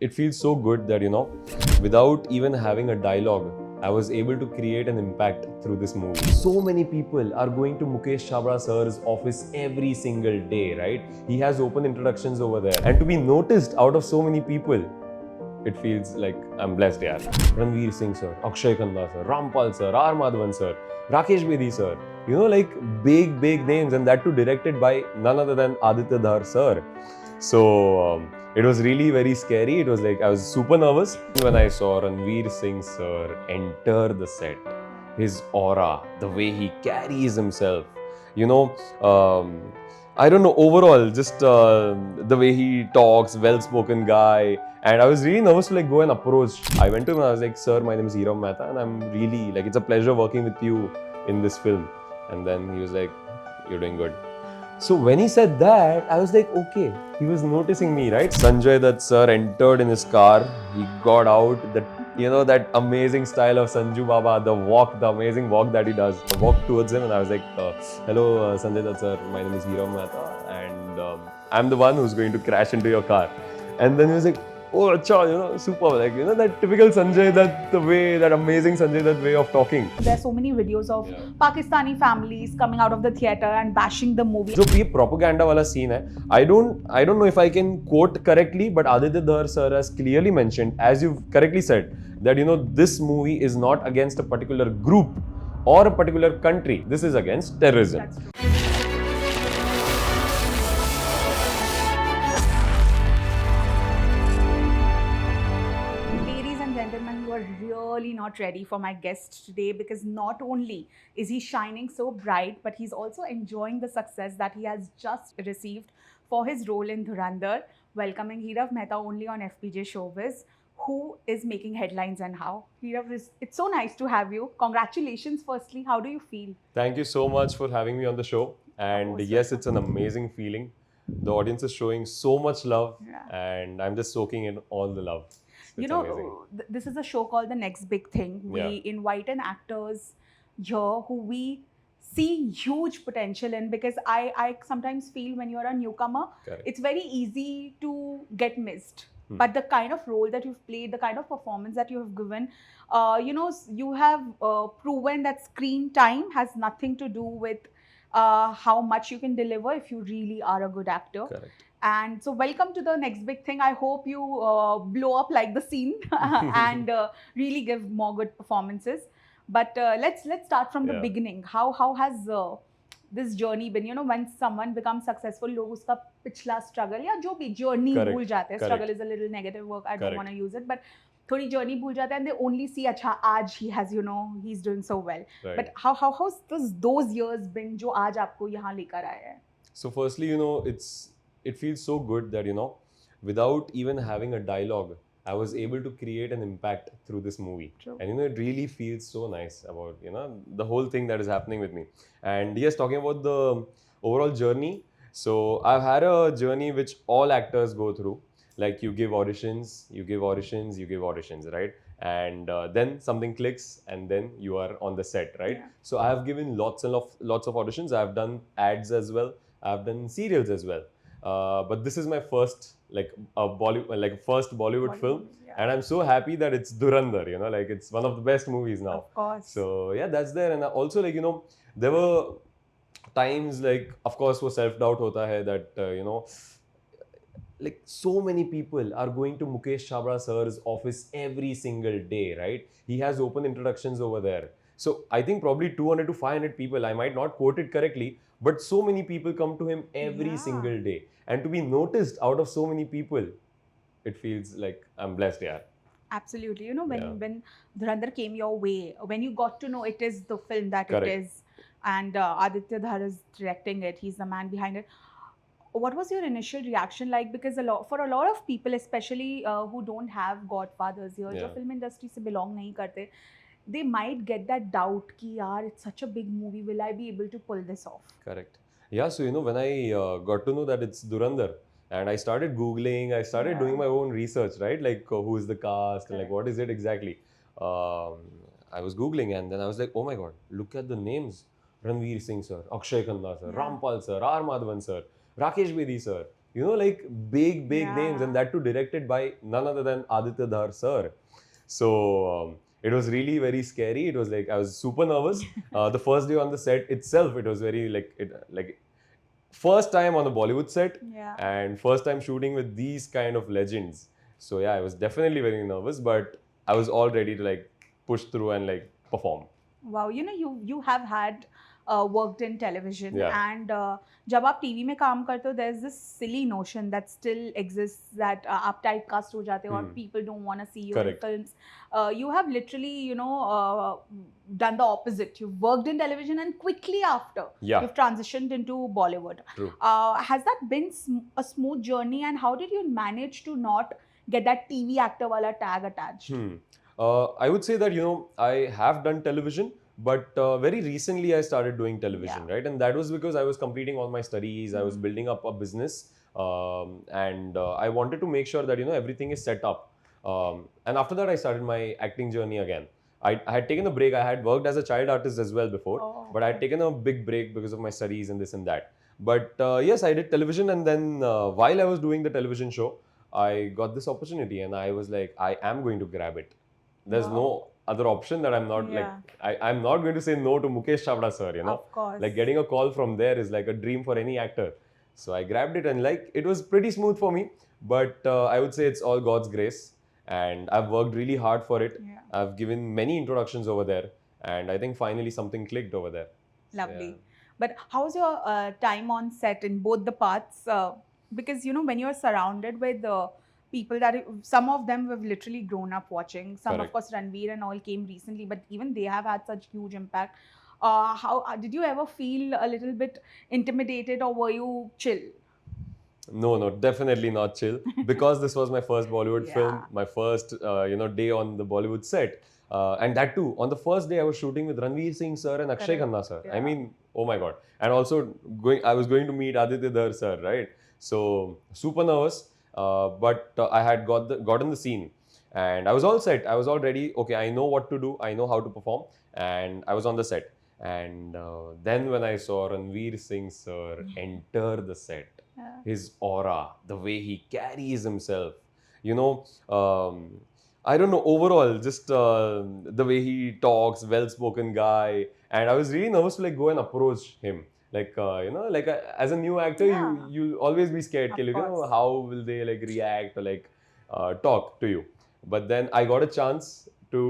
It feels so good that, without even having a dialogue, I was able to create an impact through this movie. So many people are going to Mukesh Chabra sir's office every single day, right? He has open introductions over there. And to be noticed out of so many people, it feels like I'm blessed, yaar. Ranveer Singh sir, Akshay Khanna sir, Rampal sir, R. Madhavan sir, Rakesh Bedi sir. Like big names, and that too directed by none other than Aditya Dhar sir. So it was really very scary. It was like I was super nervous when I saw Ranveer Singh sir enter the set. His aura, the way he carries himself, you know. I don't know, overall, just the way he talks, well-spoken guy. And I was really nervous to go and approach. I went to him and I was like, sir, my name is Hirav Mehta and I'm really, it's a pleasure working with you in this film. And then he was like, you're doing good. So when he said that, I was like, okay, he was noticing me, right? Sanjay Dutt sir entered in his car. He got out, that amazing style of Sanju Baba, the amazing walk that he does. I walked towards him and I was like, hello, Sanjay Dutt sir, my name is Hirav Mehta and I'm the one who's going to crash into your car. And then he was like, oh, acha, super. That typical Sanjay Dutt, that amazing Sanjay Dutt way of talking. There are so many videos of Pakistani families coming out of the theatre and bashing the movie. जो ये propaganda वाला scene है, I don't know if I can quote correctly, but Aditya Dhar sir has clearly mentioned, as you've correctly said, that this movie is not against a particular group or a particular country. This is against terrorism. That's true. Really not ready for my guest today, because not only is he shining so bright, but he's also enjoying the success that he has just received for his role in Dhurandhar. Welcoming Hirav Mehta only on FPJ Showbiz, who is making headlines and how. Hirav, it's so nice to have you. Congratulations firstly. How do you feel? Thank you so much for having me on the show. And yes, it's an amazing feeling. The audience is showing so much love, and I'm just soaking in all the love. This is a show called The Next Big Thing. We invite in actors here who we see huge potential in, because I sometimes feel when you're a newcomer, it's very easy to get missed. But the kind of role that you've played, the kind of performance that you have given, you have proven that screen time has nothing to do with how much you can deliver if you really are a good actor. Correct. And so welcome to the next big thing. I hope you blow up like the scene and really give more good performances. But let's start from the beginning. How has this journey been? When someone becomes successful, log uska pichla struggle ya jo bhi journey bhul jate hain. Struggle is a little negative word. I don't want to use it, but thodi journey bhul jate hain, and they only see acha aaj he has, he's doing so well. Right. But how's those years been jo aaj aapko yahan lekar aaya hai? So firstly, it feels so good that, without even having a dialogue, I was able to create an impact through this movie. True. And, it really feels so nice about, the whole thing that is happening with me. And yes, talking about the overall journey. So I've had a journey which all actors go through. Like you give auditions, right? And then something clicks and then you are on the set, right? Yeah. So I have given lots of auditions. I've done ads as well. I've done serials as well. But this is my first Bollywood film, and I'm so happy that it's Dhurandhar. It's one of the best movies now. Of course. So yeah, that's there, and also there were times of course, wo self-doubt hota hai that so many people are going to Mukesh Chabra sir's office every single day, right? He has open introductions over there. So I think probably 200 to 500 people, I might not quote it correctly, but so many people come to him every single day. And to be noticed out of so many people, it feels like I'm blessed, yeah. Absolutely. When Dhurandhar came your way, when you got to know it is the film that it is, and Aditya Dhar is directing it, he's the man behind it. What was your initial reaction like? Because for a lot of people, especially who don't have godfathers here, जो film industry से belong नहीं करते, they might get that doubt ki yaar, it's such a big movie, will I be able to pull this off? Correct. Yeah, so when I got to know that it's Dhurandhar, and I started Googling, I started doing my own research, right? Who is the cast, and what is it exactly? I was Googling, and then I was like, oh my god, look at the names. Ranveer Singh sir, Akshay Khanna sir, Rampal sir, R. Madhavan sir, Rakesh Bedi sir. You know, like big names, Yeah. and that too directed by none other than Aditya Dhar sir. So it was really very scary. It was like I was super nervous. The first day on the set itself, it was very like first time on a Bollywood set Yeah. and first time shooting with these kind of legends. So yeah, I was definitely very nervous, but I was all ready to like push through and like perform. Wow, you know, you have had worked in television, Yeah, and जब आप TV में काम करते हो, there's this silly notion that still exists that आप typecast हो जाते हो और people don't want to see you in correct. films. You have literally, you know, done the opposite. You've worked in television, and quickly after, Yeah. you've transitioned into Bollywood. True. Has that been a smooth journey, and how did you manage to not get that TV actor wala tag attached? I would say that, you know, I have done television, but very recently I started doing television, Yeah. right? And that was because I was completing all my studies, I was building up a business, and I wanted to make sure that, you know, everything is set up. And after that, I started my acting journey again. I had taken a break. I had worked as a child artist as well before, Oh, but I had taken a big break because of my studies and this and that. But yes, I did television, and then while I was doing the television show, I got this opportunity, and I was like, I am going to grab it. There's Wow. no other option that I'm not Yeah. I'm not going to say no to Mukesh Chavda sir, you know. Of course. Like getting a call from there is like a dream for any actor. So I grabbed it, and like it was pretty smooth for me, but I would say it's all God's grace, and I've worked really hard for it. Yeah. I've given many introductions over there, and I think finally something clicked over there. Lovely. Yeah. But how's your time on set in both the parts? Because, you know, when you're surrounded with people that some of them we've literally grown up watching. Some, Correct. of course, Ranveer and all came recently, but even they have had such huge impact. How did you ever feel a little bit intimidated, or were you chill? No, definitely not chill. Because this was my first Bollywood Yeah. film, my first day on the Bollywood set, and that too on the first day I was shooting with Ranveer Singh sir and Akshay Correct. Khanna sir. I Yeah. mean, oh my god! And also I was going to meet Aditya Dhar sir, right? So super nervous, but I had gotten the scene, and I was all set. I was all ready. Okay, I know what to do. I know how to perform, and I was on the set. And then when I saw Ranveer Singh sir enter the set, Yeah. his aura, the way he carries himself, you know, I don't know, overall, just the way he talks, well-spoken guy. And I was really nervous to like go and approach him. Like, as a new actor, Yeah. you always be scared, Of you know, course. how will they like react or like talk to you. But then I got a chance to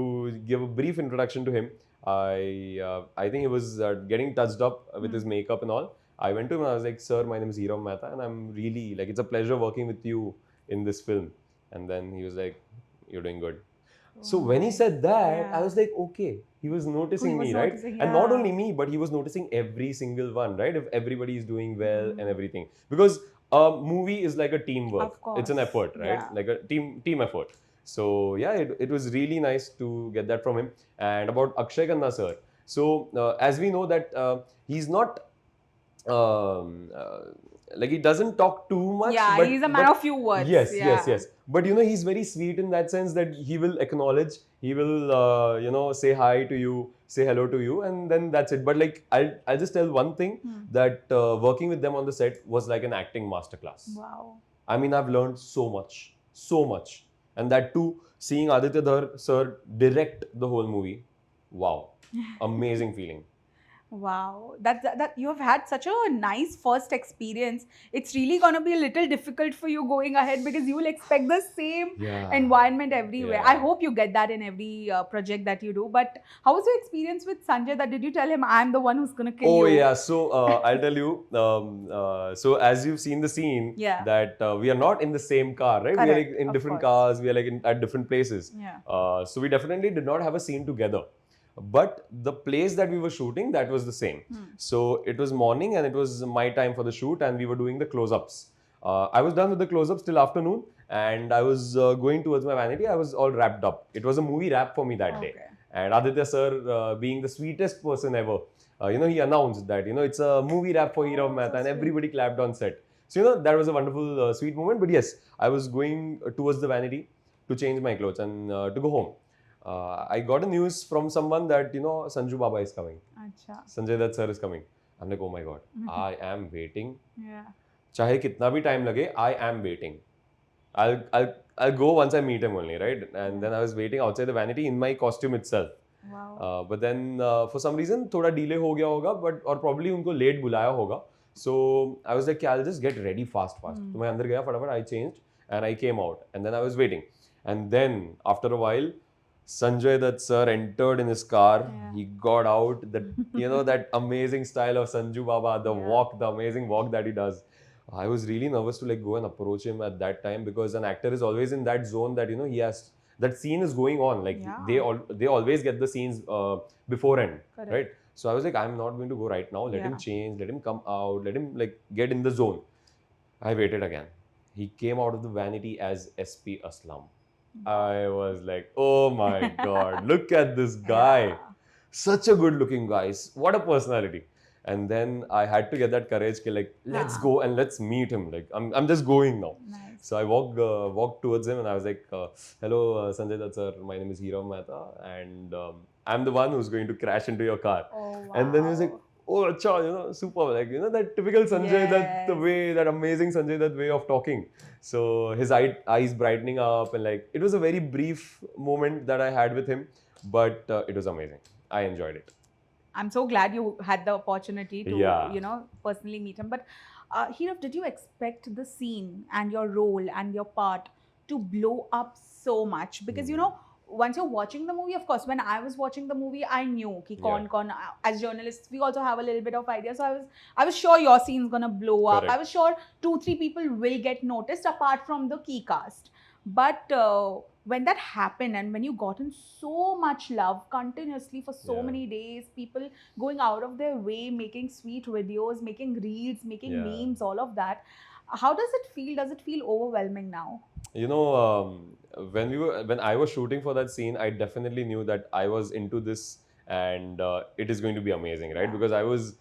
give a brief introduction to him. I think he was getting touched up with his makeup and all. I went to him and I was like, sir, my name is Hirav Mehta, and I'm really like, it's a pleasure working with you in this film. And then he was like, you're doing good. So when he said that, I Yeah. was like, okay, he was noticing was me, right? noticing, And not yeah. only me, but he was noticing every single one, right? If everybody is doing well and everything. Because a movie is like a teamwork. Of course. It's an effort, right? Yeah. Like a team effort. So yeah, it was really nice to get that from him. And about Akshay Khanna sir. So as we know that he's not like he doesn't talk too much. Yeah, but, he's a man but- of few words. Yes, Yeah. yes. But you know, he's very sweet in that sense that he will acknowledge, he will say hi to you, say hello to you, and then that's it. But like I'll just tell one thing that working with them on the set was like an acting masterclass. Wow. I mean, I've learned so much, and that too, seeing Aditya Dhar sir direct the whole movie, wow, amazing feeling. Wow, that you have had such a nice first experience. It's really gonna be a little difficult for you going ahead because you will expect the same Yeah. environment everywhere. Yeah. I hope you get that in every project that you do. But how was your experience with Sanjay? That did you tell him I'm the one who's gonna kill Oh you? yeah, so I'll tell you. So as you've seen the scene, Yeah. that we are not in the same car, right? We are Correct, like in of different course. cars. We are like at different places. Yeah. So we definitely did not have a scene together, but the place that we were shooting, that was the same. So it was morning and it was my time for the shoot, and we were doing the close-ups. I was done with the close-ups till afternoon, and I was going towards my vanity. I was all wrapped up. It was a movie wrap for me that day. Okay. And Aditya sir, being the sweetest person ever, he announced that, it's a movie wrap for Hirav Mehta, and sweet. everybody clapped on set. So, that was a wonderful, sweet moment. But yes, I was going towards the vanity to change my clothes and to go home. I got a news from someone that, Sanju Baba is coming. Acha. Sanjay Dutt sir is coming. I'm like, oh my God, I am waiting. Yeah. चाहे कितना भी time लगे, I am waiting. I'll go once I meet him only, right? And then I was waiting outside the vanity in my costume itself. Wow. But then for some reason थोड़ा delay हो गया होगा, but और probably उनको late बुलाया होगा. So I was like, I'll just get ready fast. तो मैं अंदर गया फटाफट, I changed and I came out, and then I was waiting. And then after a while, Sanjay Dutt sir entered in his car. Yeah. He got out. That amazing style of Sanju Baba, the walk, the amazing walk that he does. I was really nervous to like go and approach him at that time, because an actor is always in that zone that he has, that scene is going on. Like they always get the scenes beforehand, Correct. right? So I was like, I'm not going to go right now. Let him change. Let him come out. Let him like get in the zone. I waited again. He came out of the vanity as SP Aslam. I was like, oh my god, look at this guy. Yeah. Such a good looking guy. What a personality. And then I had to get that courage to like, let's go and let's meet him. Like, I'm just going now. Nice. So I walked towards him and I was like, hello, Sanjay Dutt sir, my name is Hirav Mehta, and I'm the one who's going to crash into your car. Oh, wow. And then he was like, oh, acha, super. Like, that typical Sanjay Dutt, the way, that amazing Sanjay Dutt way of talking. So his eyes brightening up, and like, it was a very brief moment that I had with him, but it was amazing. I enjoyed it. I'm so glad you had the opportunity to, personally meet him. But Hirav, did you expect the scene and your role and your part to blow up so much? Because, once you're watching the movie, of course, when I was watching the movie, I knew ki kon, as journalists, we also have a little bit of idea. So I was sure your scene's gonna blow up. Correct. I was sure 2-3 people will get noticed apart from the key cast. But when that happened and when you gotten so much love continuously for so many days, people going out of their way, making sweet videos, making reels, making memes, all of that, how does it feel? Does it feel overwhelming now? When I was shooting for that scene, I definitely knew that I was into this, and it is going to be amazing, right? Because I was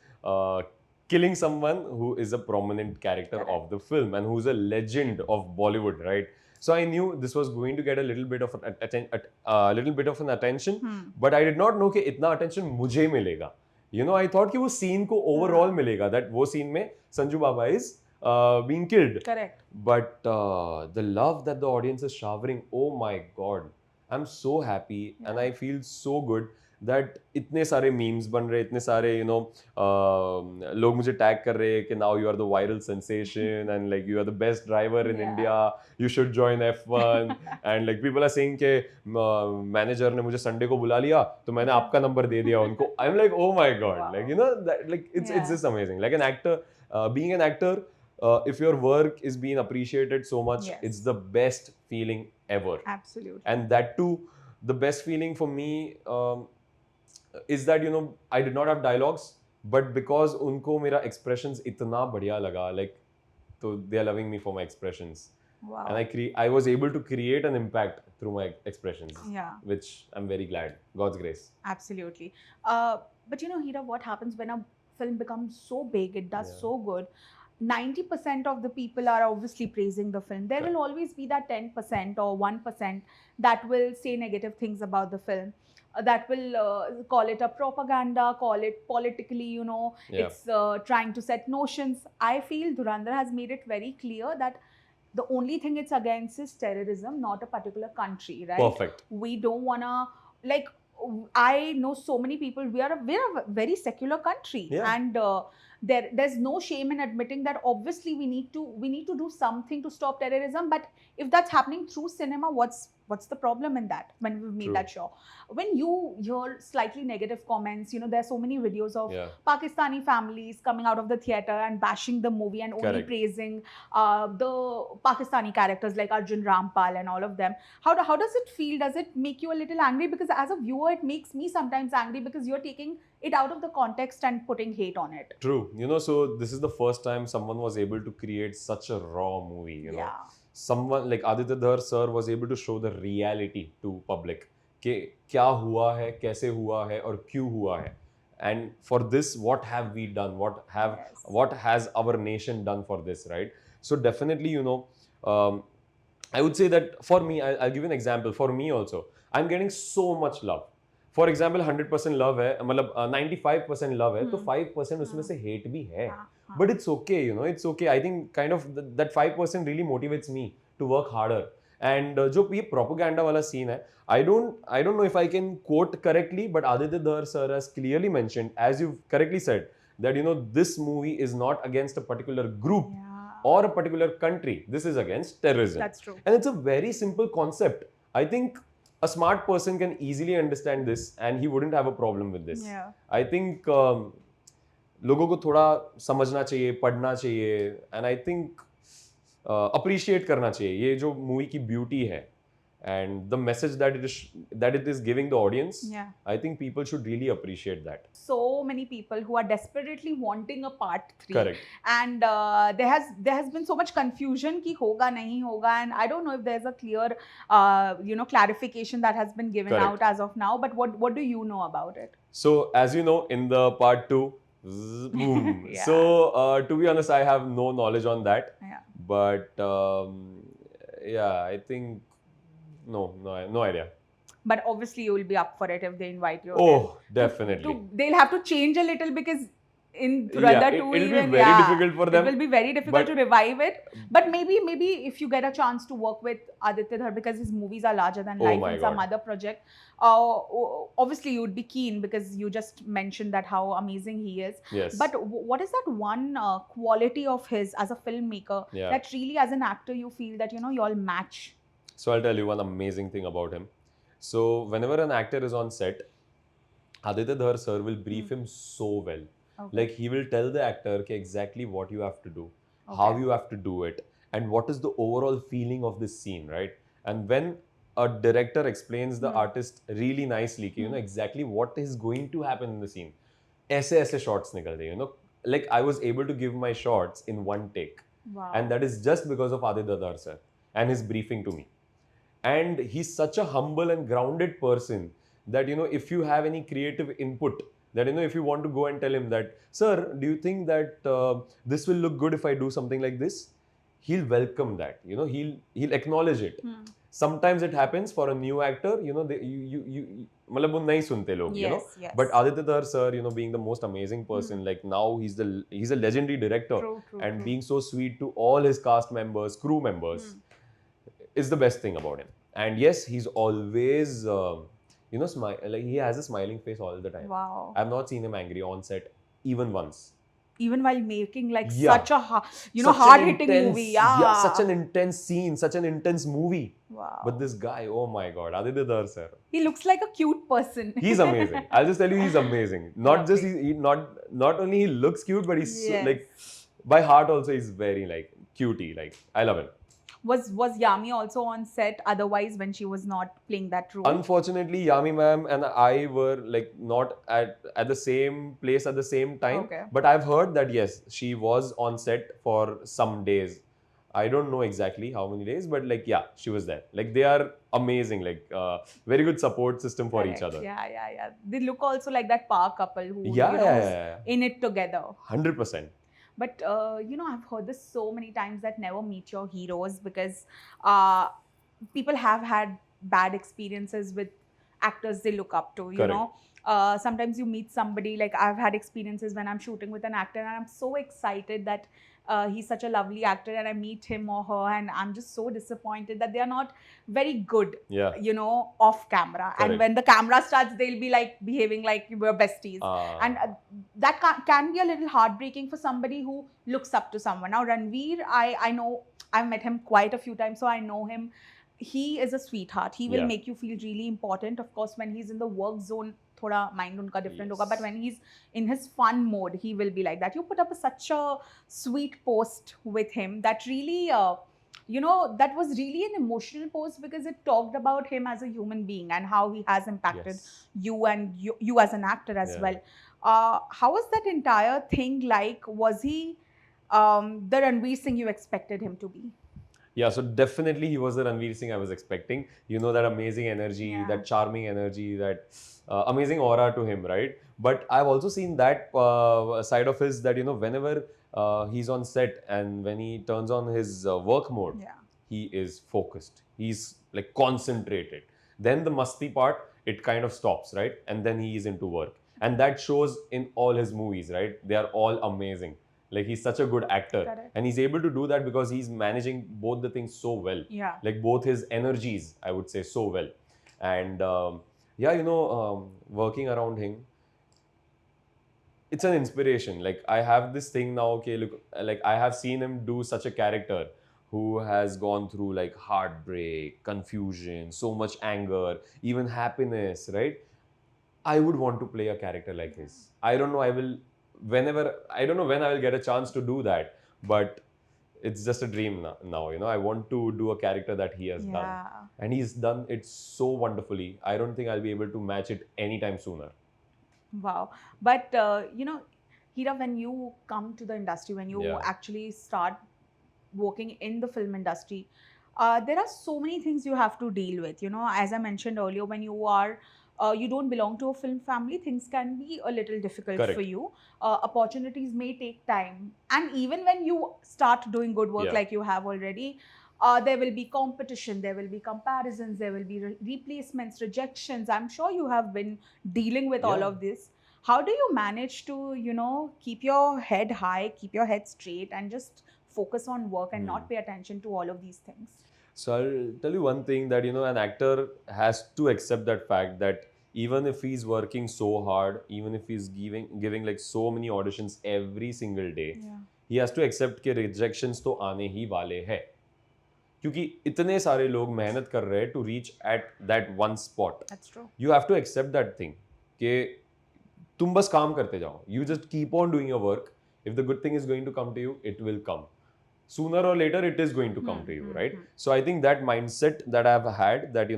killing someone who is a prominent character of the film and who's a legend of Bollywood, right? So I knew this was going to get a little bit of an attention, but I did not know कि इतना attention मुझे मिलेगा. I thought कि वो scene को overall मिलेगा, that वो scene में Sanju Baba is being killed. Correct. But the love that the audience is showering, oh my god, I'm so happy and I feel so good that इतने सारे memes बन रहे, इतने सारे लोग मुझे tag कर रहे कि now you are the viral sensation and like you are the best driver in India, you should join F1 and like people are saying कि manager ने मुझे Sunday को बुला लिया तो मैंने आपका number दे दिया उनको. I'm like, oh my god, like that, like it's just amazing. Like an actor, being an actor, if your work is being appreciated so much, it's the best feeling ever. Absolutely. And that too, the best feeling for me is that I did not have dialogues, but because unko mera expressions itna badhiya laga, like, so they are loving me for my expressions. Wow. And I was able to create an impact through my expressions, which I'm very glad. God's grace. Absolutely. But Hira, what happens when a film becomes so big, it does so good, 90% of the people are obviously praising the film. There will always be that 10% or 1% that will say negative things about the film. That will call it a propaganda, call it politically, it's trying to set notions. I feel Dhurandhar has made it very clear that the only thing it's against is terrorism, not a particular country, right? Perfect. We don't want to, like, I know so many people, we're a very secular country, and there's no shame in admitting that obviously we need to do something to stop terrorism. But if that's happening through cinema, what's the problem in that when we've made that show? When you hear slightly negative comments, there's so many videos of Pakistani families coming out of the theater and bashing the movie and only praising the Pakistani characters like Arjun Rampal and all of them. How does it feel? Does it make you a little angry? Because as a viewer, it makes me sometimes angry because you're taking it out of the context and putting hate on it. True. So this is the first time someone was able to create such a raw movie, Someone like Aditya Dhar sir was able to show the reality to public. कि क्या हुआ है, कैसे हुआ है और क्यों हुआ है. And for this, what have we done? What has our nation done for this, right? So definitely, I would say that for me, I'll give you an example. For me also, I'm getting so much love. For example, 100% love है, मतलब 95% love है, तो 5% उसमें से hate भी है. But it's okay, you know, it's okay. I think kind of that 5% really motivates me to work harder. And जो ये propaganda वाला scene है, I don't know if I can quote correctly, but Aditya Dhar sir has clearly mentioned, as you've correctly said, that you know this movie is not against a particular group or a particular country. This is against terrorism. That's true. And it's a very simple concept. I think a smart person can easily understand this and he wouldn't have a problem with this. Yeah. I think लोगों को थोड़ा समझना चाहिए, पढ़ना चाहिए, and I think appreciate करना चाहिए ये जो मूवी की ब्यूटी है and the message that it is giving the audience. Yeah. I think people should really appreciate that. So many people who are desperately wanting a part 3. Correct. And there has been so much confusion ki hoga nahi hoga, and I don't know if there's a clear clarification that has been given Correct. out as of now, but what do you know about it? So as you know, in the part 2, boom. Yeah. So to be honest, I have no knowledge on that. Yeah. But yeah, I think no idea. But obviously you will be up for it if they invite you. Oh, definitely. They'll have to change a little because in Yeah, Dhurandhar 2 it'll even, be very difficult for them. It will be very difficult but- to revive it. But maybe if you get a chance to work with Aditya Dhar, because his movies are larger than Oh life my in some God. other project, obviously you would be keen because you just mentioned that how amazing he is. Yes. But what is that one quality of his as a filmmaker Yeah. that really as an actor you feel that you all match? So I'll tell you one amazing thing about him. So whenever an actor is on set, Aditya Dhar sir will brief him so well. Okay. Like he will tell the actor exactly what you have to do, how you have to do it, and what is the overall feeling of this scene, right? And when a director explains the artist really nicely, you know exactly what is going to happen in the scene, ऐसे shots निकलते हैं, you know, like I was able to give my shots in one take, Wow. and that is just because of Aditya Dhar sir and his briefing to me. And he's such a humble and grounded person that if you have any creative input, that if you want to go and tell him that, sir, do you think that this will look good if I do something like this, he'll welcome that. He'll acknowledge it. Sometimes it happens for a new actor, मतलब वो नहीं सुनते लोग, Yes. But Aditya Dhar sir, being the most amazing person, like now he's a legendary director, True, and being so sweet to all his cast members, crew members, is the best thing about him. And yes, he's always like he has a smiling face all the time. Wow. I've not seen him angry on set even once. Even while making like Yeah. such a Such an hard-hitting intense- movie. Yeah. such an intense scene, such an intense movie. Wow. But this guy, oh my God, Aditya Dhar sir, He looks like a cute person. he's amazing. I'll just tell you, he's amazing. Not just not only he looks cute, but he's Yes. like by heart also he's very like cutie. Like I love him. Was Yami also on set otherwise when she was not playing that role? Unfortunately, Yami ma'am and I were like not at the same place at the same time. Okay. But I've heard that yes, she was on set for some days. I don't know exactly how many days, but like yeah, she was there. Like they are amazing, like very good support system for each Correct. other. Yeah. They look also like that power couple who Yeah. in it together. 100%. But I've heard this so many times that never meet your heroes because people have had bad experiences with actors they look up to. Sometimes you meet somebody, like I've had experiences when I'm shooting with an actor and I'm so excited that he's such a lovely actor, and I meet him or her and I'm just so disappointed that they are not very good, Yeah. Off camera. Correct. And when the camera starts, they'll be like behaving like we're besties. And that can be a little heartbreaking for somebody who looks up to someone. Now, Ranveer, I know, I've met him quite a few times, so I know him. He is a sweetheart. He will Yeah. make you feel really important. Of course, when he's in the work zone, thoda mind unka different hoga. But when he's in his fun mode, he will be like that. You put up such a sweet post with him that really, that was really an emotional post because it talked about him as a human being and how he has impacted Yes. you and you as an actor as Yeah. well. How was that entire thing like? Was he the Ranveer Singh you expected him to be? Yeah, so definitely he was the Ranveer Singh I was expecting. That amazing energy, Yeah. that charming energy, that amazing aura to him, right? But I've also seen that side of his that, whenever he's on set and when he turns on his work mode, Yeah. he is focused. He's like concentrated. Then the masti part, it kind of stops, right? And then he is into work. And that shows in all his movies, right? They are all amazing. Like he's such a good actor. Correct. And he's able to do that because he's managing both the things so well. Yeah. Like both his energies, I would say, so well. And yeah, working around him, it's an inspiration. Like I have this thing now, okay, look, like I have seen him do such a character who has gone through like heartbreak, confusion, so much anger, even happiness, right? I would want to play a character like his. I don't know, I don't know when I will get a chance to do that, but it's just a dream now. I want to do a character that he has done. Yeah. And he's done it so wonderfully. I don't think I'll be able to match it anytime sooner. Wow. But, Hira, when you come to the industry, when you Yeah. actually start working in the film industry, there are so many things you have to deal with. As I mentioned earlier, when you don't belong to a film family, things can be a little difficult Correct. for you. Opportunities may take time. And even when you start doing good work Yeah. like you have already, there will be competition, there will be comparisons, there will be replacements, rejections. I'm sure you have been dealing with all Yeah. of this. How do you manage to, keep your head high, keep your head straight, and just focus on work and not pay attention to all of these things? So I'll tell you one thing that an actor has to accept that fact that even if he's working so hard, even if he's giving like so many auditions every single day, Yeah. he has to accept कि rejections तो आने ही वाले हैं, क्योंकि इतने सारे लोग मेहनत कर रहे हैं to reach at that one spot. That's true. You have to accept that thing कि तुम बस काम करते जाओ. You just keep on doing your work. If the good thing is going to come to you, it will come. Sooner or later, it is going to come to you, right? So I think that mindset that I've had, that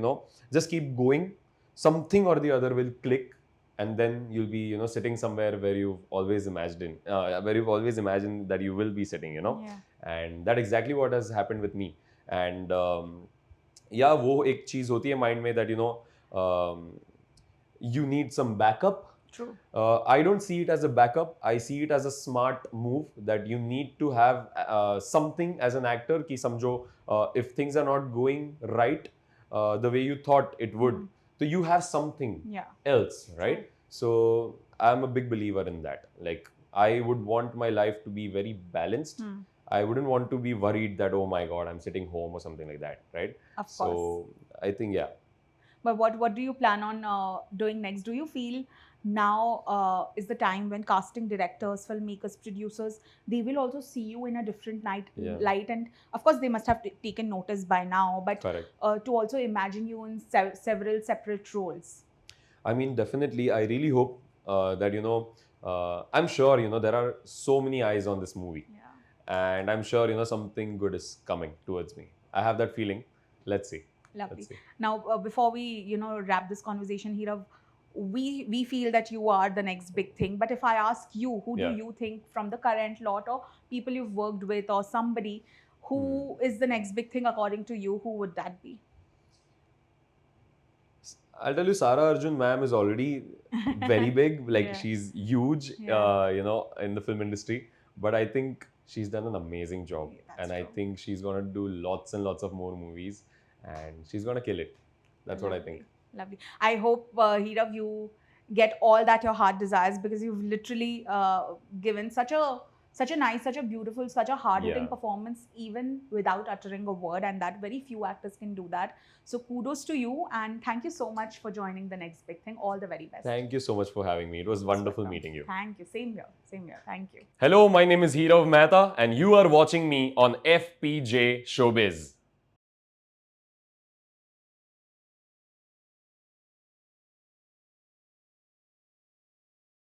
just keep going, something or the other will click, and then you'll be sitting somewhere where you've always imagined that you will be sitting, Yeah. and that exactly what has happened with me. And yeah, वो एक चीज होती है mind में that you need some backup. True. I don't see it as a backup. I see it as a smart move that you need to have something as an actor ki samjho, if things are not going right the way you thought it would, so you have something Yeah. else, right? So I'm a big believer in that. Like I would want my life to be very balanced. I wouldn't want to be worried that, oh my God, I'm sitting home or something like that, right? Of course. So I think, yeah. But what do you plan on doing next? Do you feel now is the time when casting directors, filmmakers, producers, they will also see you in a different Yeah. light, and of course they must have taken notice by now, but Correct. To also imagine you in several separate roles? I mean, definitely, I really hope that, I'm sure, there are so many eyes on this movie. Yeah. And I'm sure, something good is coming towards me. I have that feeling. Let's see. Lovely. Let's see. Now, before we, wrap this conversation here, we feel that you are the next big thing. But if I ask you, who Yeah. do you think from the current lot or people you've worked with or somebody who is the next big thing according to you, who would that be? I'll tell you, Sara Arjun ma'am is already very big. Like Yeah. she's huge, Yeah. in the film industry. But I think she's done an amazing job, Yeah, that's and I true. think she's gonna do lots and lots of more movies, and she's gonna kill it. That's what I think. Lovely. I hope, Hirav, you get all that your heart desires, because you've literally given such a nice, such a beautiful, such a hard-hitting Yeah. performance, even without uttering a word, and that very few actors can do that. So kudos to you, and thank you so much for joining the next big thing. All the very best. Thank you so much for having me. It was wonderful meeting you. Thank you. Same here. Same here. Thank you. Hello, my name is Hirav Mehta, and you are watching me on FPJ Showbiz.